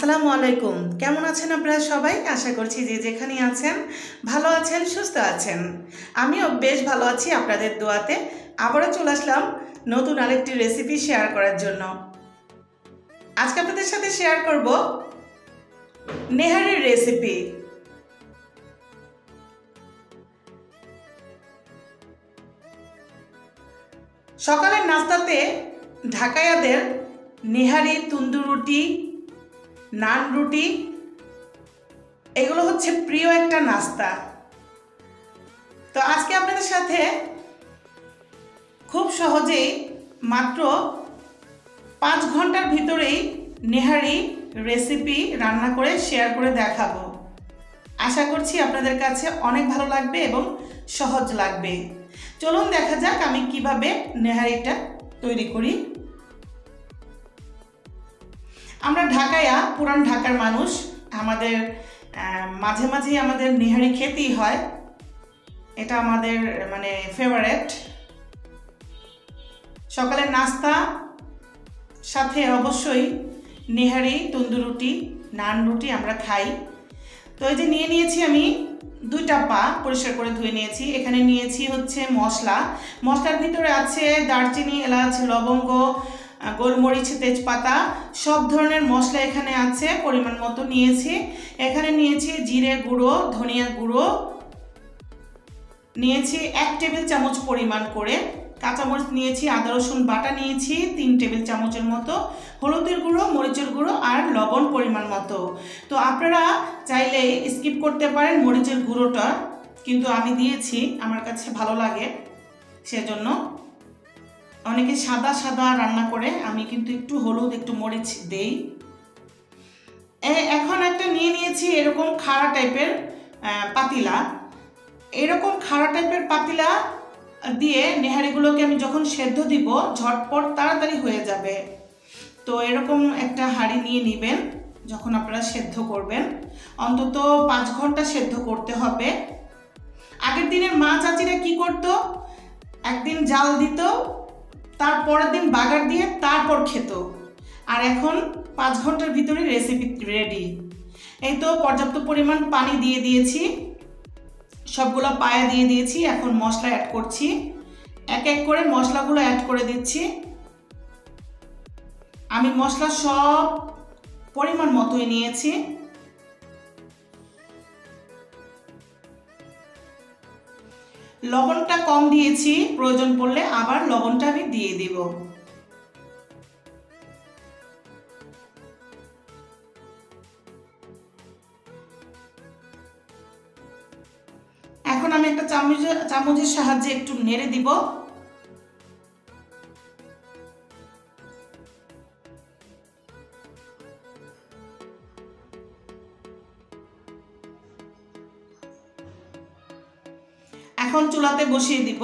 আসসালামু আলাইকুম। কেমন আছেন আপনারা সবাই? আশা করছি যে যেখানে আছেন ভালো আছেন, সুস্থ আছেন। আমিও বেশ ভালো আছি আপনাদের দোয়াতে। আবারও চলে আসলাম নতুন আরেকটি রেসিপি শেয়ার করার জন্য। আজকে আপনাদের সাথে শেয়ার করব নেহারির রেসিপি। সকালের নাস্তাতে ঢাকাইয়াদের নেহারি, তন্দুর রুটি, নান রুটি এগুলো হচ্ছে প্রিয় একটা নাস্তা। তো আজকে আপনাদের সাথে খুব সহজেই মাত্র 5 ঘন্টার ভিতরেই নেহারি রেসিপি রান্না করে শেয়ার করে দেখাবো। আশা করছি আপনাদের কাছে অনেক ভালো লাগবে এবং সহজ লাগবে। চলুন দেখা যাক আমি কিভাবে নেহারিটা তৈরি করি। আমরা ঢাকাইয়া, পুরান ঢাকার মানুষ, আমাদের মাঝে মাঝেই আমাদের নেহারি খেতেই হয়। এটা আমাদের ফেভারিট। সকালের নাস্তা সাথে অবশ্যই নেহারি, তন্দুর রুটি, নান রুটি আমরা খাই। তো এই যে নিয়ে নিয়েছি আমি 2টা পা পরিষ্কার করে ধুয়ে নিয়েছি। এখানে নিয়েছি হচ্ছে মশলার ভিতরে আছে দারচিনি, এলাচ, লবঙ্গ, গোলমরিচ, তেজপাতা, সব ধরনের মশলা এখানে আছে। পরিমাণ মতো নিয়েছি। এখানে নিয়েছি জিরে গুঁড়ো, ধনিয়া গুঁড়ো নিয়েছি 1 টেবিল চামচ পরিমাণ করে। কাঁচামরিচ নিয়েছি, আদা রসুন বাটা নিয়েছি 3 টেবিল চামচের মতো, হলুদের গুঁড়ো, মরিচের গুঁড়ো আর লবণ পরিমাণ মতো। তো আপনারা চাইলে স্কিপ করতে পারেন মরিচের গুঁড়োটা, কিন্তু আমি দিয়েছি, আমার কাছে ভালো লাগে সেজন্য। অনেকে সাদা সাদা রান্না করে, আমি কিন্তু একটু হলুদ, একটু মরিচ দেই। এখন একটা নিয়ে নিয়েছি এরকম খাড়া টাইপের পাতিলা। এরকম খাড়া টাইপের পাতিলা দিয়ে নেহারিগুলোকে আমি যখন সেদ্ধ দিব ঝটপট তাড়াতাড়ি হয়ে যাবে। তো এরকম একটা হাঁড়ি নিয়ে নেবেন যখন আপনারা সেদ্ধ করবেন। অন্তত 5 ঘন্টা সেদ্ধ করতে হবে। আগের দিনের মা চাচিরা কি করতো, একদিন জাল দিত, তারপরের দিন বাগার দিয়ে তারপর খেত। আর এখন 5 ঘন্টার ভিতরে রেসিপি রেডি। এই তো পর্যাপ্ত পরিমাণ পানি দিয়ে দিয়েছি, সবগুলো পায়া দিয়ে দিয়েছি। এখন মশলা অ্যাড করছি, এক এক করে মশলাগুলো অ্যাড করে দিচ্ছি। আমি মশলা সব পরিমাণ মতোই নিয়েছি। লবণটা কম দিয়েছি, প্রয়োজন পড়লে আবার লবণটা আমি দিয়ে দিব। এখন আমি একটা চামচের সাহায্যে একটু নেড়ে দিব। এখন চুলাতে বসিয়ে দিব।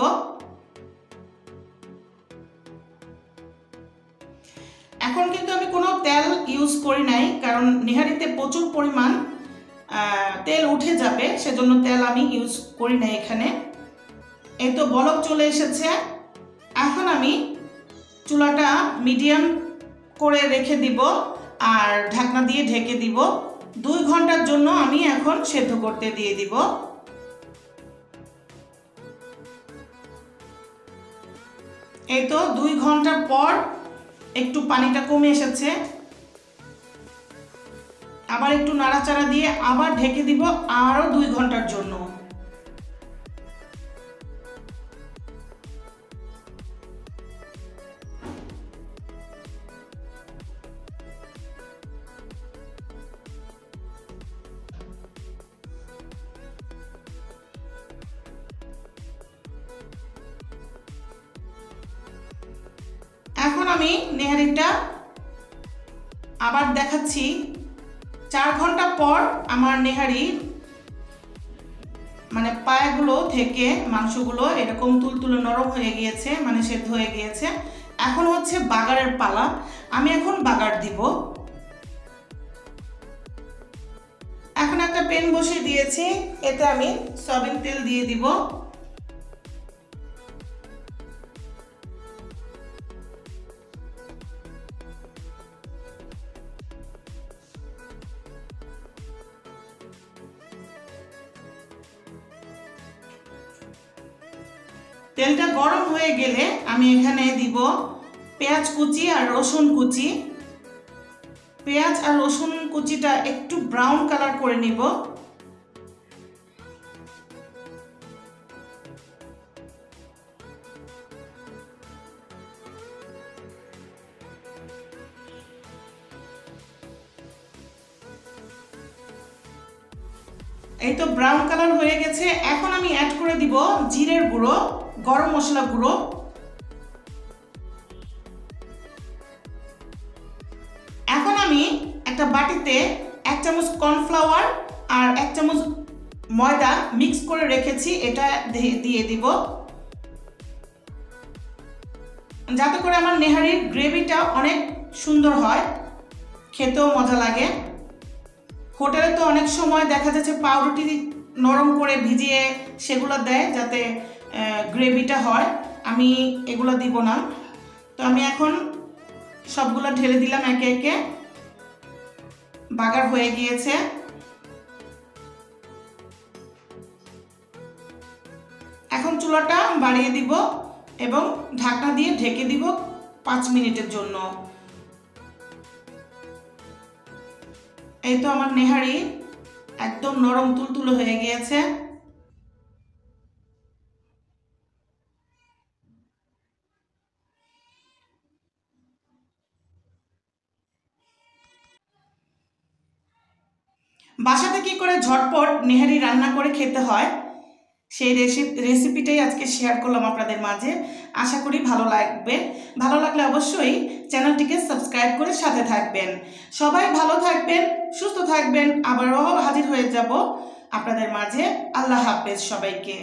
এখন কিন্তু আমি কোনো তেল ইউজ করি নাই, কারণ নেহারিতে প্রচুর পরিমাণ তেল উঠে যাবে, সেজন্য তেল আমি ইউজ করি নাই এখানে। এই তো বলক চলে এসেছে। এখন আমি চুলাটা মিডিয়াম করে রেখে দিব আর ঢাকনা দিয়ে ঢেকে দিব। 2 ঘন্টার জন্য আমি এখন সেদ্ধ করতে দিয়ে দিব। এই তো 2 ঘন্টা পর একটু পানিটা কমে এসেছে। আবার একটু নাড়াচাড়া দিয়ে আবার ঢেকে দিব আরো 2 ঘন্টার জন্য। এখন আমি নেহারিটা আবার দেখাচ্ছি। 4 ঘন্টা পর আমার নেহারি পায়াগুলো থেকে মাংসগুলো এরকম তুলতুলে নরম হয়ে গিয়েছে, সেদ্ধ হয়ে গিয়েছে। এখন হচ্ছে বাগারের পালা। আমি এখন বাগার দিব। এখন একটা প্যান বসিয়ে দিয়েছি, এতে আমি সয়াবিন তেল দিয়ে দিব। তেলটা গরম হয়ে গেলে আমি এখানে দিব পেঁয়াজ কুচি আর রসুন কুচি। পেঁয়াজ আর রসুন কুচিটা একটু ব্রাউন কালার করে নিব। এই তো ব্রাউন কালার হয়ে গেছে। এখন আমি অ্যাড করে দিব জিরের গুঁড়ো, গরম মশলা গুঁড়ো। এখন আমি একটা বাটিতে 1 চামচ কর্নফ্লাওয়ার আর 1 চামচ ময়দা মিক্স করে রেখেছি, এটা দিয়ে দিব, যাতে করে আমার নেহারির গ্রেভিটা অনেক সুন্দর হয়, খেতেও মজা লাগে। হোটেলে তো অনেক সময় দেখা যাচ্ছে পাউরুটি নরম করে ভিজিয়ে সেগুলো দেয় যাতে গ্রেভিটা হয়, আমি এগুলো দিব না। তো আমি এখন সবগুলো ঢেলে দিলাম একে একে, বাগার হয়ে গিয়েছে। এখন চুলাটা বাড়িয়ে দিব এবং ঢাকনা দিয়ে ঢেকে দিব 5 মিনিটের জন্য। এই তো আমার নেহারি একদম নরম তুলতুলে হয়ে গিয়েছে। বাসাতে কি করে ঝটপট নেহারি রান্না করে খেতে হয় সেই রেসিপিটাই আজকে শেয়ার করলাম আপনাদের মাঝে। আশা করি ভালো লাগবে। ভালো লাগলে অবশ্যই চ্যানেলটিকে সাবস্ক্রাইব করে সাথে থাকবেন। সবাই ভালো থাকবেন, সুস্থ থাকবেন। আবারও হাজির হয়ে যাব আপনাদের মাঝে। আল্লাহ হাফেজ সবাইকে।